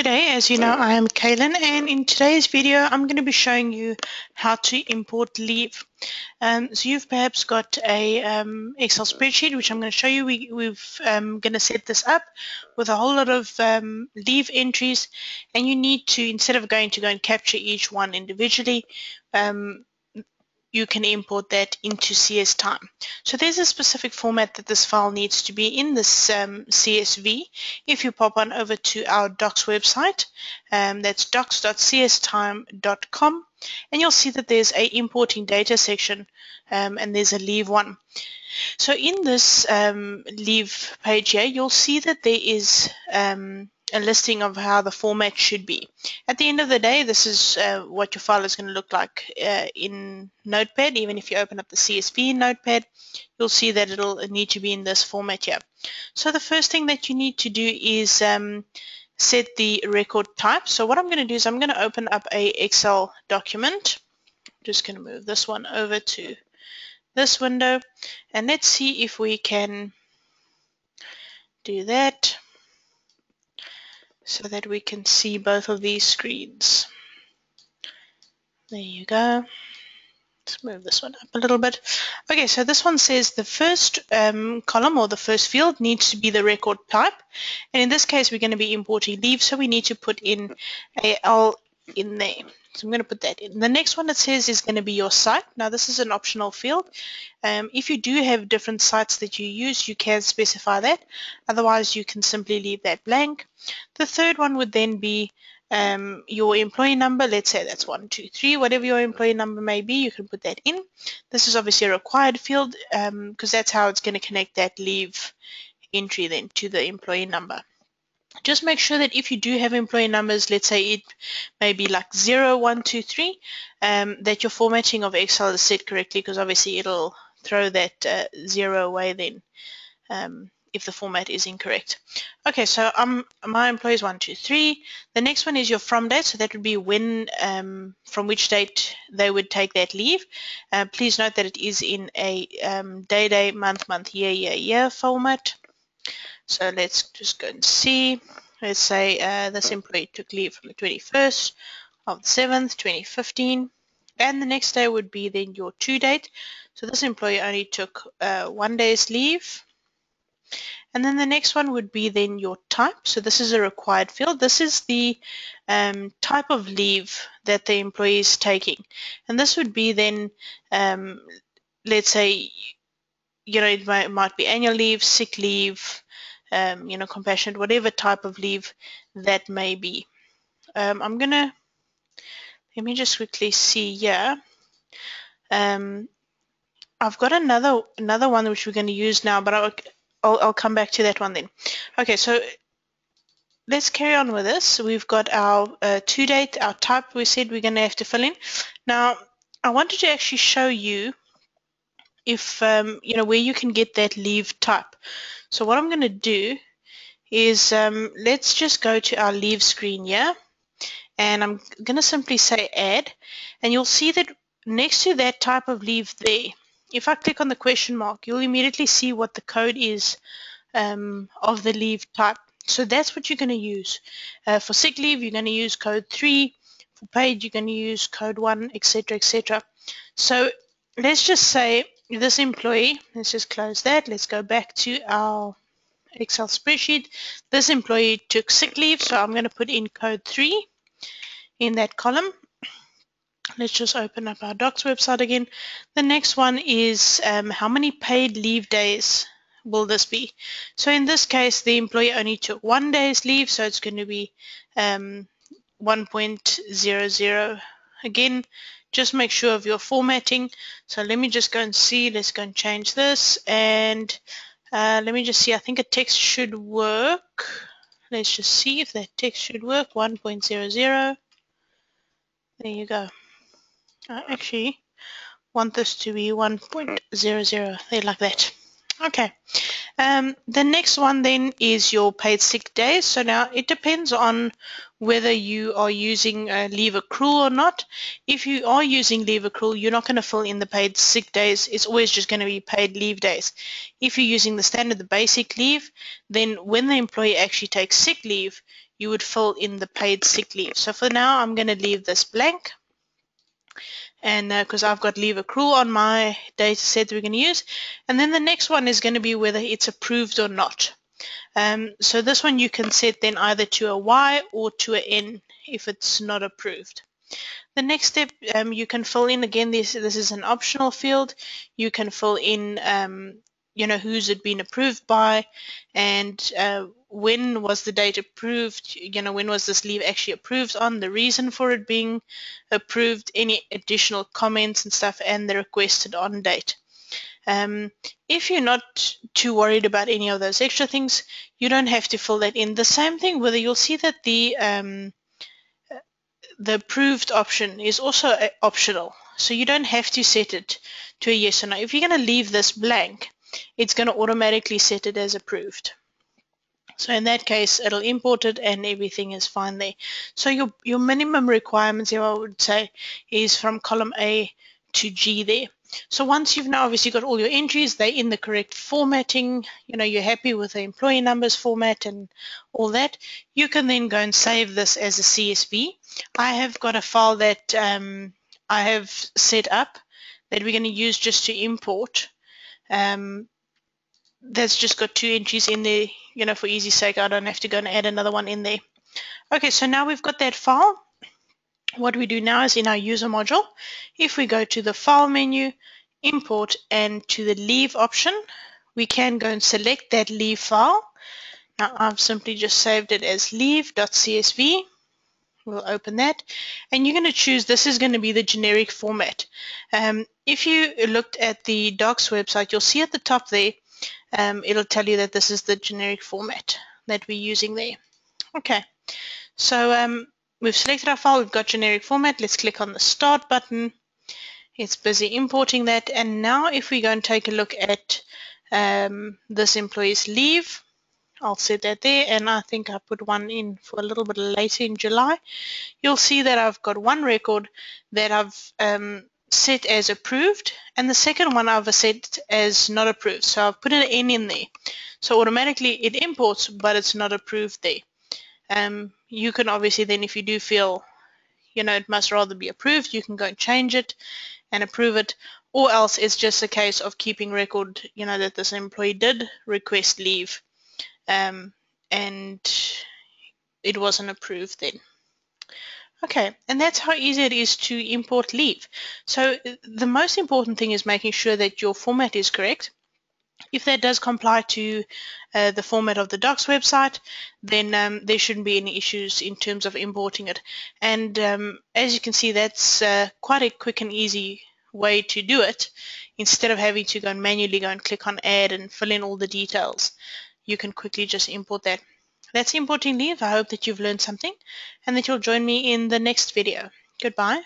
G'day, as you know, I am Kaylin, and in today's video I'm going to be showing you how to import leave. So you've perhaps got a Excel spreadsheet, which I'm going to show you. We've going to set this up with a whole lot of leave entries, and you need to, instead of go and capture each one individually, you can import that into CS Time. So there's a specific format that this file needs to be in, this CSV. If you pop on over to our docs website, that's docs.cstime.com, and you'll see that there's a importing data section, and there's a leave one. So in this leave page here, you'll see that there is a listing of how the format should be. At the end of the day, this is what your file is going to look like in Notepad. Even if you open up the CSV in Notepad, you'll see that it'll need to be in this format here. So the first thing that you need to do is set the record type. So what I'm going to do is I'm going to open up a Excel document. I'm just going to move this one over to this window, and let's see if we can do that so that we can see both of these screens. There you go. Let's move this one up a little bit. Okay, so this one says the first column or the first field needs to be the record type, and in this case we're going to be importing leave, so we need to put in a L in there. So I'm going to put that in. The next one it says is going to be your site. Now this is an optional field. If you do have different sites that you use, you can specify that. Otherwise you can simply leave that blank. The third one would then be your employee number. Let's say that's 123, whatever your employee number may be, you can put that in. This is obviously a required field because that's how it's going to connect that leave entry then to the employee number. Just make sure that if you do have employee numbers, let's say it may be like 0, 1, 2, 3, that your formatting of Excel is set correctly, because obviously it'll throw that 0 away then if the format is incorrect. Okay, so my employee is 1, 2, 3. The next one is your from date, so that would be when, from which date they would take that leave. Please note that it is in a day, month, year format. So let's just go and see. Let's say this employee took leave from the 21st of the 7th, 2015. And the next day would be then your to date. So this employee only took 1 day's leave. And then the next one would be then your type. So this is a required field. This is the type of leave that the employee is taking. And this would be then, let's say, it might be annual leave, sick leave, compassionate, whatever type of leave that may be. Let me just quickly see here. I've got another one which we're going to use now, but I'll come back to that one then. Okay, so let's carry on with this. We've got our to date, our type we said we're going to have to fill in. Now, I wanted to actually show you if, where you can get that leave type. So what I'm going to do is let's just go to our leave screen here, and I'm going to simply say add, and you'll see that next to that type of leave there, if I click on the question mark, you'll immediately see what the code is of the leave type. So that's what you're going to use. For sick leave, you're going to use code 3. For paid, you're going to use code 1, etc., etc. So let's just say this employee, let's just close that. Let's go back to our Excel spreadsheet. This employee took sick leave, so I'm going to put in code 3 in that column. Let's just open up our docs website again. The next one is how many paid leave days will this be? So in this case, the employee only took 1 day's leave, so it's going to be 1.00. Again, just make sure of your formatting. So let me just go and see. Let's go and change this, and let me just see. I think a text should work. Let's just see if that text should work. 1.00. There you go. I actually want this to be 1.00. There, like that. Okay. The next one then is your paid sick days. So now it depends on whether you are using leave accrual or not. If you are using leave accrual, you're not going to fill in the paid sick days. It's always just going to be paid leave days. If you're using the standard, the basic leave, then when the employee actually takes sick leave, you would fill in the paid sick leave. So for now, I'm going to leave this blank, and because I've got leave accrual on my data set we're going to use. And then the next one is going to be whether it's approved or not. So this one you can set then either to a Y or to an N if it's not approved. The next step, you can fill in, again, this is an optional field. You can fill in who's it been approved by, and when was the date approved, when was this leave actually approved on, the reason for it being approved, any additional comments and stuff, and the requested on date. If you're not too worried about any of those extra things, you don't have to fill that in. The same thing whether you'll see that the approved option is also optional, so you don't have to set it to a yes or no. If you're going to leave this blank, it's going to automatically set it as approved. So in that case, it'll import it and everything is fine there. So your minimum requirements here, I would say, is from column A to G there. So once you've now obviously got all your entries, they're in the correct formatting, you're happy with the employee numbers format and all that, you can then go and save this as a CSV. I have got a file that I have set up that we're going to use just to import. That's just got 2 entries in there, for easy sake. I don't have to go and add another one in there. Okay, so now we've got that file. What we do now is in our user module, if we go to the file menu, import, and to the leave option, we can go and select that leave file. Now I've simply just saved it as leave.csv. We'll open that, and you're going to choose, this is going to be the generic format. If you looked at the docs website, you'll see at the top there, it'll tell you that this is the generic format that we're using there. Okay, so we've selected our file, we've got generic format. Let's click on the start button. It's busy importing that, and now if we go and take a look at this employee's leave, I'll set that there, and I think I put one in for a little bit later in July. You'll see that I've got one record that I've set as approved, and the second one I've set as not approved. So I've put an N in there. So automatically it imports, but it's not approved there. You can obviously then, if you do feel, it must rather be approved, you can go and change it and approve it, or else it's just a case of keeping record, that this employee did request leave, and it wasn't approved then. Okay, and that's how easy it is to import leave. So the most important thing is making sure that your format is correct. If that does comply to the format of the docs website, then there shouldn't be any issues in terms of importing it. And as you can see, that's quite a quick and easy way to do it. Instead of having to go and manually go and click on add and fill in all the details, you can quickly just import that. That's importing leave. I hope that you've learned something and that you'll join me in the next video. Goodbye.